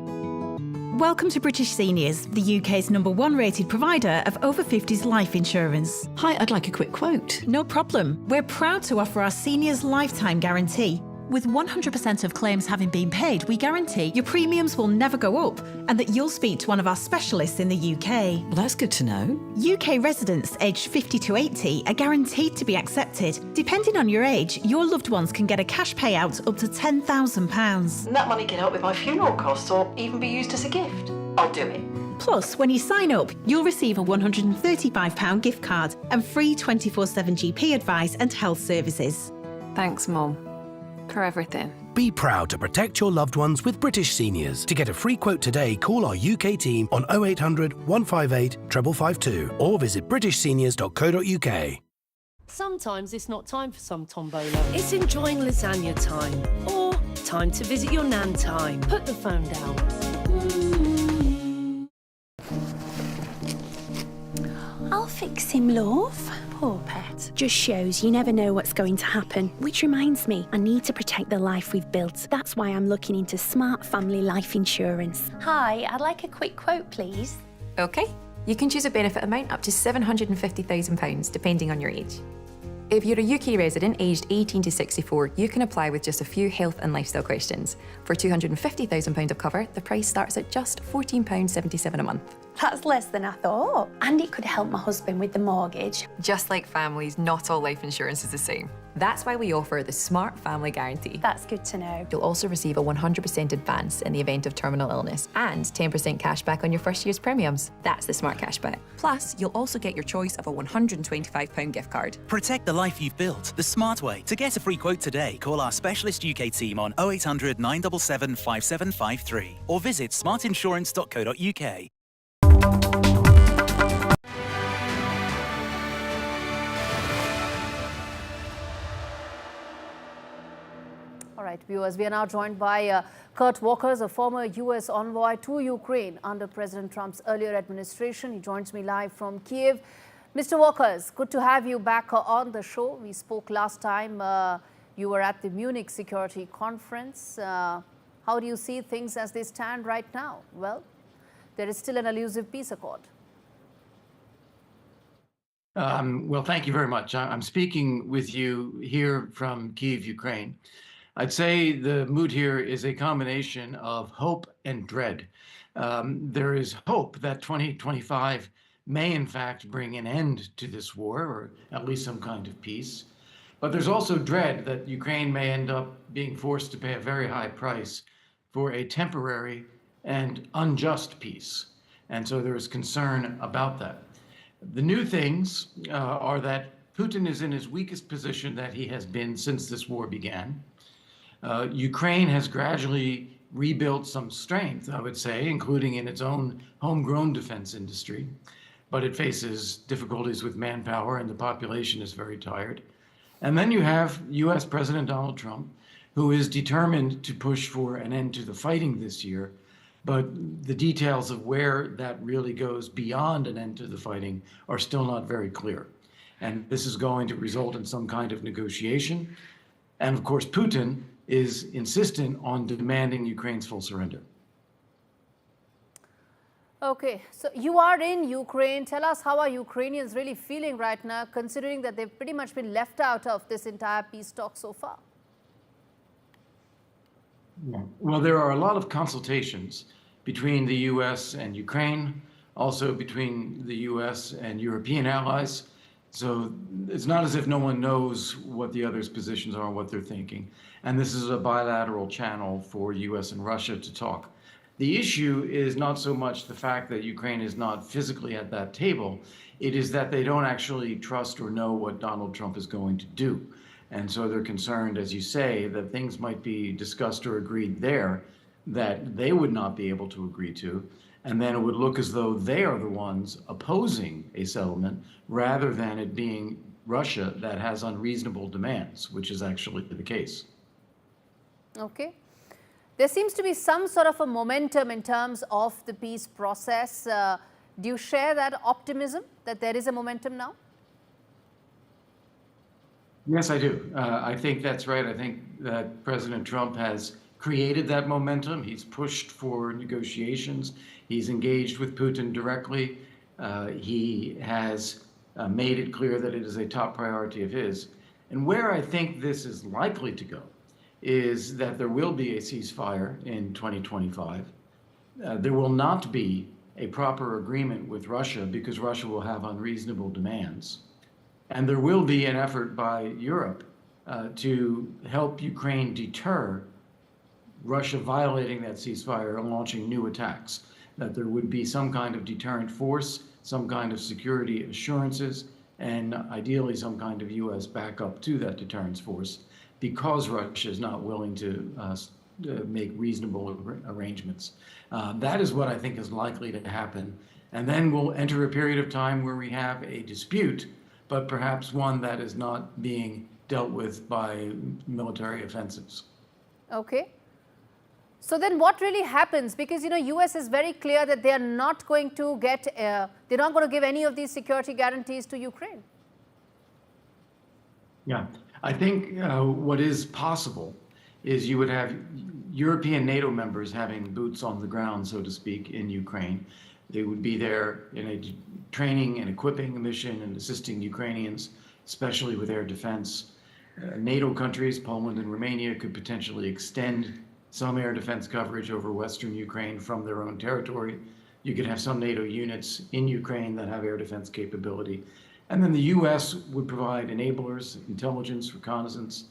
welcome to British Seniors, the UK's #1 rated provider of over 50s life insurance. Hi, I'd like a quick quote. No problem. We're proud to offer our seniors lifetime guarantee. With 100% of claims having been paid, we guarantee your premiums will never go up and that you'll speak to one of our specialists in the UK. Well, that's good to know. UK residents aged 50 to 80 are guaranteed to be accepted. Depending on your age, your loved ones can get a cash payout up to £10,000. And that money can help with my funeral costs or even be used as a gift. I'll do it. Plus, when you sign up, you'll receive a £135 gift card and free 24/7 GP advice and health services. Thanks, Mum, for everything. Be proud to protect your loved ones with British Seniors. To get a free quote today, call our UK team on 0800 158 552 or visit britishseniors.co.uk. Sometimes it's not time for some tombola. It's enjoying lasagna time. Or time to visit your nan time. Put the phone down. I'll fix him, love. Poor pet. Just shows you never know what's going to happen. Which reminds me, I need to protect the life we've built. That's why I'm looking into Smart Family Life Insurance. Hi, I'd like a quick quote, please. OK. You can choose a benefit amount up to £750,000, depending on your age. If you're a UK resident aged 18 to 64, you can apply with just a few health and lifestyle questions. For £250,000 of cover, the price starts at just £14.77 a month. That's less than I thought. And it could help my husband with the mortgage. Just like families, not all life insurance is the same. That's why we offer the Smart Family Guarantee. That's good to know. You'll also receive a 100% advance in the event of terminal illness and 10% cash back on your first year's premiums. That's the Smart Cashback. Plus, you'll also get your choice of a £125 gift card. Protect the life you've built the smart way. To get a free quote today, call our specialist UK team on 0800 977 5753 or visit smartinsurance.co.uk. All right, viewers, we are now joined by Kurt Walkers, a former U.S. envoy to Ukraine under President Trump's earlier administration. He joins me live from Kiev. Mr. Walkers, good to have you back on the show. We spoke last time. You were at the Munich Security Conference. How do you see things as they stand right now? Well, there is still an elusive peace accord. Well, thank you very much. I'm speaking with you here from Kiev, Ukraine. I'd say the mood here is a combination of hope and dread. There is hope that 2025 may in fact bring an end to this war, or at least some kind of peace. But there's also dread that Ukraine may end up being forced to pay a very high price for a temporary and unjust peace. And so there is concern about that. The new things are that Putin is in his weakest position that he has been since this war began. Ukraine has gradually rebuilt some strength, I would say, including in its own homegrown defense industry, but it faces difficulties with manpower and the population is very tired. And then you have US President Donald Trump, who is determined to push for an end to the fighting this year, but the details of where that really goes beyond an end to the fighting are still not very clear. And this is going to result in some kind of negotiation. And of course, Putin is insistent on demanding Ukraine's full surrender. Okay, so you are in Ukraine. Tell us, how are Ukrainians really feeling right now, considering that they've pretty much been left out of this entire peace talk so far? Well, there are a lot of consultations between the US and Ukraine, also between the US and European allies. So it's not as if no one knows what the other's positions are and what they're thinking. And this is a bilateral channel for US and Russia to talk. The issue is not so much the fact that Ukraine is not physically at that table. It is that they don't actually trust or know what Donald Trump is going to do. And so they're concerned, as you say, that things might be discussed or agreed there that they would not be able to agree to. And then it would look as though they are the ones opposing a settlement rather than it being Russia that has unreasonable demands, which is actually the case. Okay. There seems to be some sort of a momentum in terms of the peace process. Do you share that optimism that there is a momentum now? Yes, I do. I think that's right. I think that President Trump has created that momentum. He's pushed for negotiations. He's engaged with Putin directly. He has made it clear that it is a top priority of his. And where I think this is likely to go is that there will be a ceasefire in 2025. There will not be a proper agreement with Russia because Russia will have unreasonable demands. And there will be an effort by Europe to help Ukraine deter Russia violating that ceasefire and launching new attacks, that there would be some kind of deterrent force, some kind of security assurances, and ideally some kind of US backup to that deterrence force, because Russia is not willing to make reasonable arrangements. That is what I think is likely to happen. And then we'll enter a period of time where we have a dispute, but perhaps one that is not being dealt with by military offensives. Okay. So then what really happens? Because, you know, US is very clear that they are not going to get, they're not going to give any of these security guarantees to Ukraine. Yeah, I think what is possible is you would have European NATO members having boots on the ground, so to speak, in Ukraine. They would be there in a training and equipping mission and assisting Ukrainians, especially with air defense. NATO countries, Poland and Romania, could potentially extend some air defense coverage over Western Ukraine from their own territory. You could have some NATO units in Ukraine that have air defense capability. And then the US would provide enablers, intelligence, reconnaissance.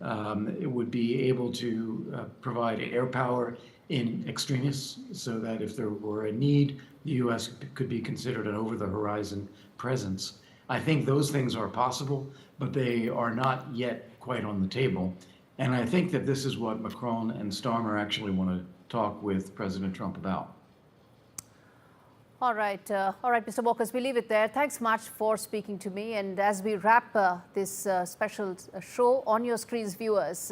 It would be able to provide air power in extremis so that if there were a need, the US could be considered an over-the-horizon presence. I think those things are possible, but they are not yet quite on the table. And I think that this is what Macron and Starmer actually want to talk with President Trump about. All right, Mr. Walkers, we leave it there. Thanks much for speaking to me. And as we wrap this special show, on your screens, viewers,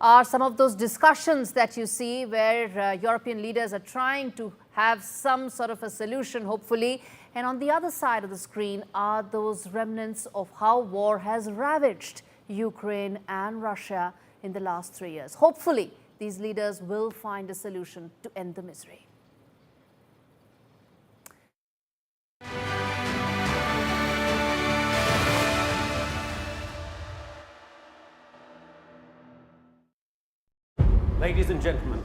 are some of those discussions that you see where European leaders are trying to have some sort of a solution, hopefully. And on the other side of the screen are those remnants of how war has ravaged Ukraine and Russia in the last 3 years. Hopefully, these leaders will find a solution to end the misery. Ladies and gentlemen,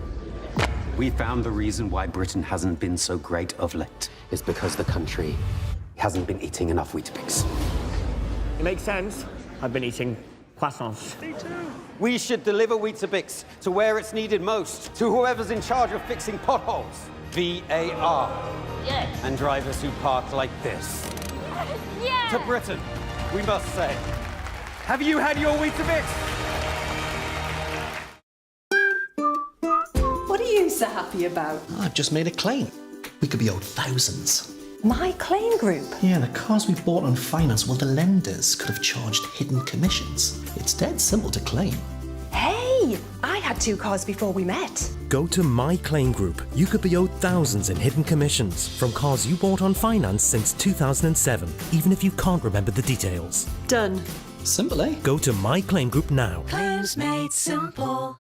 we found the reason why Britain hasn't been so great of late. It's because the country hasn't been eating enough Weetabix. It makes sense. I've been eating croissants. Me too. We should deliver Weetabix to where it's needed most, to whoever's in charge of fixing potholes. VAR. Yes. And drivers who park like this. Yeah. To Britain, we must say, have you had your Weetabix? What are you so happy about? I've just made a claim. We could be owed thousands. My claim group. Yeah, the cars we bought on finance, well, the lenders could have charged hidden commissions. It's dead simple to claim. Hey, I had 2 cars before we met. Go to My Claim Group. You could be owed thousands in hidden commissions from cars you bought on finance since 2007, even if you can't remember the details. Done. Simple, eh? Go to My Claim Group now. Claims made simple.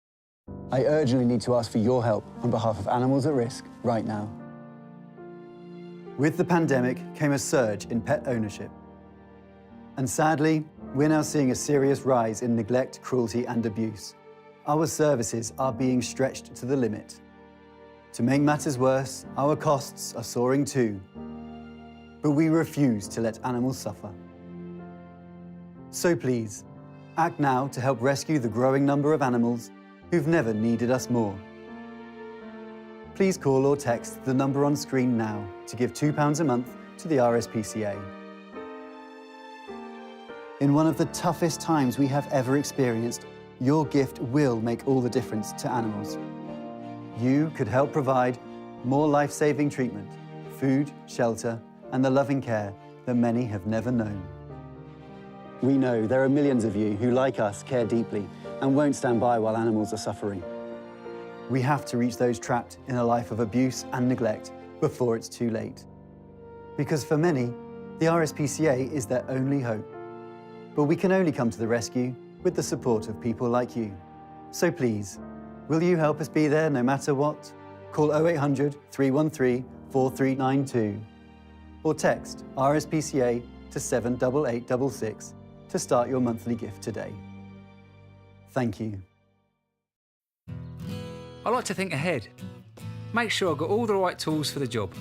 I urgently need to ask for your help on behalf of animals at risk right now. With the pandemic came a surge in pet ownership. And sadly, we're now seeing a serious rise in neglect, cruelty, and abuse. Our services are being stretched to the limit. To make matters worse, our costs are soaring too. But we refuse to let animals suffer. So please, act now to help rescue the growing number of animals who've never needed us more. Please call or text the number on screen now to give £2 a month to the RSPCA. In one of the toughest times we have ever experienced, your gift will make all the difference to animals. You could help provide more life-saving treatment, food, shelter, and the loving care that many have never known. We know there are millions of you who, like us, care deeply and won't stand by while animals are suffering. We have to reach those trapped in a life of abuse and neglect before it's too late. Because for many, the RSPCA is their only hope. But we can only come to the rescue with the support of people like you. So please, will you help us be there no matter what? Call 0800 313 4392 or text RSPCA to 78866 to start your monthly gift today. Thank you. I like to think ahead. Make sure I've got all the right tools for the job.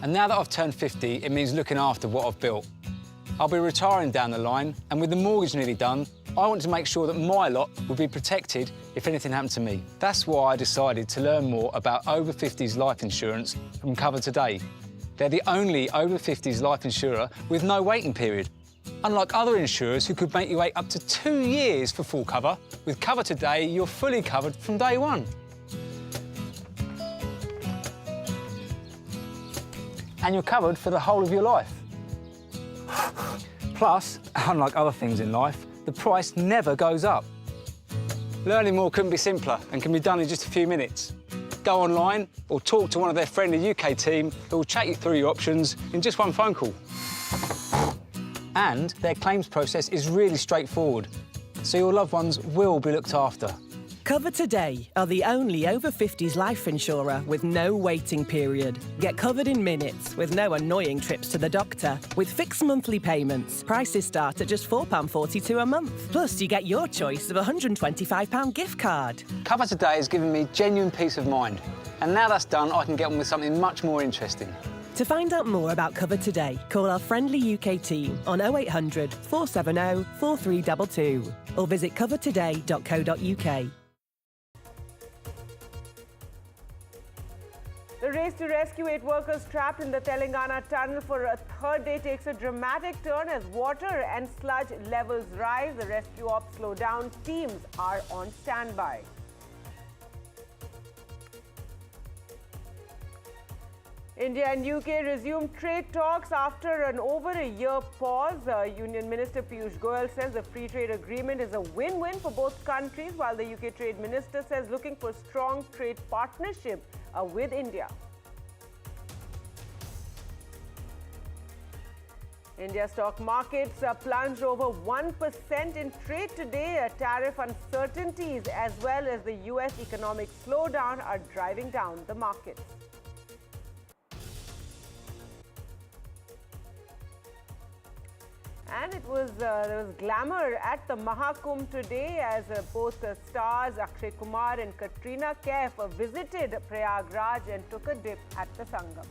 And now that I've turned 50, it means looking after what I've built. I'll be retiring down the line, and with the mortgage nearly done, I want to make sure that my lot will be protected if anything happened to me. That's why I decided to learn more about over 50s life insurance from Cover Today. They're the only over 50s life insurer with no waiting period. Unlike other insurers who could make you wait up to 2 years for full cover, with Cover Today, you're fully covered from day one. And you're covered for the whole of your life. Plus, unlike other things in life, the price never goes up. Learning more couldn't be simpler and can be done in just a few minutes. Go online or talk to one of their friendly UK team who will chat you through your options in just one phone call. And their claims process is really straightforward, so your loved ones will be looked after. Cover Today are the only over 50s life insurer with no waiting period. Get covered in minutes with no annoying trips to the doctor. With fixed monthly payments, prices start at just £4.42 a month. Plus, you get your choice of a £125 gift card. Cover Today has given me genuine peace of mind. And now that's done, I can get on with something much more interesting. To find out more about Cover Today, call our friendly UK team on 0800 470 4322 or visit covertoday.co.uk. The race to rescue 8 workers trapped in the Telangana tunnel for a third day takes a dramatic turn as water and sludge levels rise. The rescue ops slow down. Teams are on standby. India and UK resumed trade talks after an over a year pause. Union Minister Piyush Goyal says the free trade agreement is a win-win for both countries, while the UK Trade Minister says looking for strong trade partnership with India. India stock markets plunged over 1% in trade today. Tariff uncertainties as well as the US economic slowdown are driving down the markets. And it was there was glamour at the Mahakumbh today as both stars Akshay Kumar and Katrina Kaif visited Prayagraj and took a dip at the Sangam.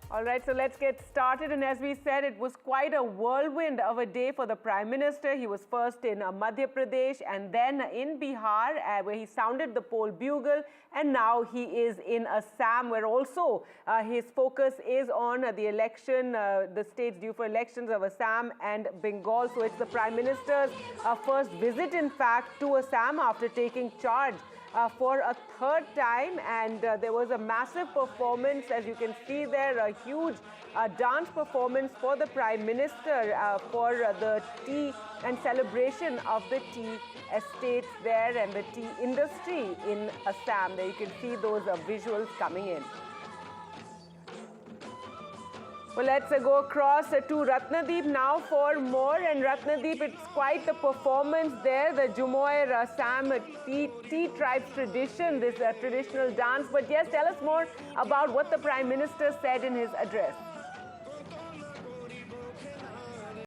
All right, so let's get started. And as we said, it was quite a whirlwind of a day for the Prime Minister. He was first in Madhya Pradesh and then in Bihar, where he sounded the poll bugle. And now he is in Assam, where also his focus is on the election, the states due for elections of Assam and Bengal. So it's the Prime Minister's first visit, in fact, to Assam after taking charge for a third time, and there was a massive performance, as you can see there, a huge dance performance for the Prime Minister for the tea and celebration of the tea estates there and the tea industry in Assam. There you can see those visuals coming in. Well, let's go across to Ratnadeep now for more. And Ratnadeep, it's quite the performance there, the Jumoir Assam tea tribes tradition, this traditional dance. But yes, tell us more about what the Prime Minister said in his address.